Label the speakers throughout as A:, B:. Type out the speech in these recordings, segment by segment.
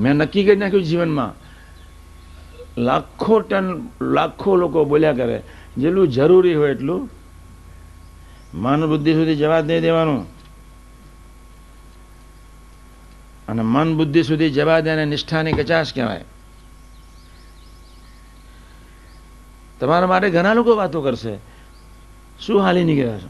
A: મેં નક્કી કરી નાખ્યું જીવનમાં, લાખો લોકો બોલ્યા કરે, જેટલું જરૂરી હોય એટલું મન બુદ્ધિ સુધી જવા જ નહીં દેવાનું. અને મન બુદ્ધિ સુધી જવા દે અને નિષ્ઠાની કચાશ કહેવાય. તમારા માટે ઘણા લોકો વાતો કરશે, શું હાલી નીકળ્યા છો?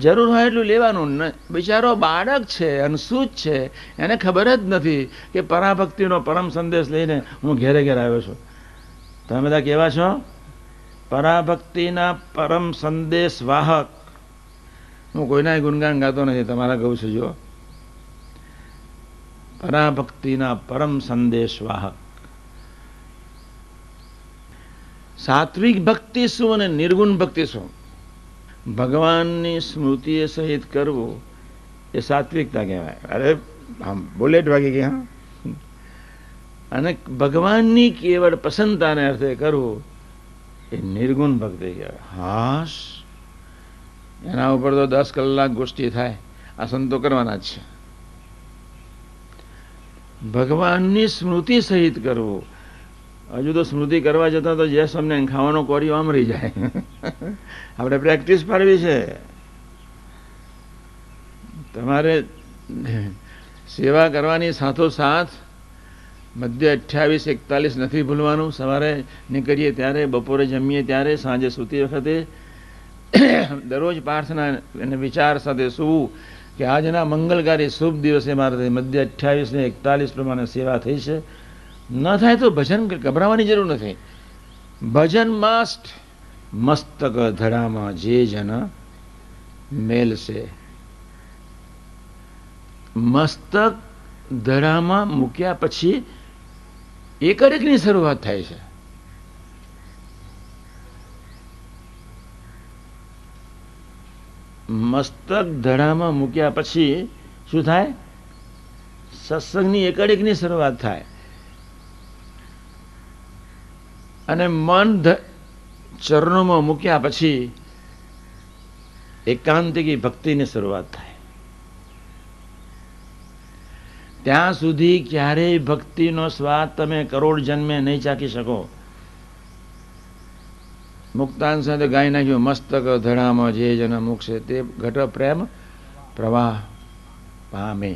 A: જરૂર હોય એટલું લેવાનું. બિચારો બાળક છે, અનસૂચ છે, એને ખબર જ નથી કે પરાભક્તિનો પરમ સંદેશ લઈને હું ઘેરે ઘેર આવ્યો છું. તમે બધા કેવા છો? પરાભક્તિના પરમ સંદેશ વાહક. હું કોઈના ગુણગાન ગાતો નથી, તમારા કહું છું. જો પરાભક્તિના પરમ સંદેશ વાહક. સાત્વિક ભક્તિ શું અને નિર્ગુણ ભક્તિ શું? ભગવાનની સ્મૃતિએ સહિત કરવું એ સાત્વિકતા કહેવાય. અરે આમ બુલેટ વાગી ગઈ. હા. અને ભગવાનની કેવળ પ્રસન્નતાને અર્થે કરવું એ નિર્ગુણ ભક્તિ કહેવાય. હાશ, એના ઉપર તો 10 કલાક ગોષ્ઠી થાય. આ સંતો કરવાના જ છે. ભગવાનની સ્મૃતિ સહિત કરવું. હજુ તો સ્મૃતિ કરવા જતા તો જે અમને ખાવાનો કોરિયો આમ રહી જાય. આપણે પ્રેક્ટિસ પાડવી છે. તમારે સેવા કરવાની સાથોસાથ મધ્ય 28-41 નથી ભૂલવાનું. સવારે નીકળીએ ત્યારે, બપોરે જમીએ ત્યારે, સાંજે સૂતી વખતે દરરોજ પ્રાર્થના અને વિચાર સાથે સૂવું કે આજના મંગલકારી શુભ દિવસે મારે મધ્ય 28 ને 41 પ્રમાણે સેવા થઈ છે. ન થાય તો ભજન ગભરાવાની જરૂર નથી. ભજન મસ્ત. મસ્તક ધડામાં જે જન મેલશે. મસ્તક ધડામાં મૂક્યા પછી એકની શરૂઆત થાય છે. મસ્તક ધડામાં મૂક્યા પછી શું થાય? સત્સંગની એકની શરૂઆત થાય. અને મન ચરણોમાં મૂક્યા પછી એકાંતિકી ભક્તિની શરૂઆત થાય. ત્યાં સુધી ક્યારેય ભક્તિનો સ્વાદ તમે કરોડ જન્મે નહીં ચાખી શકો. મુક્તાન સાથે ગાઈ નાખ્યું, મસ્તક ધડામાં જે જન મૂકશે તે ઘટ પ્રેમ પ્રવાહ પામે.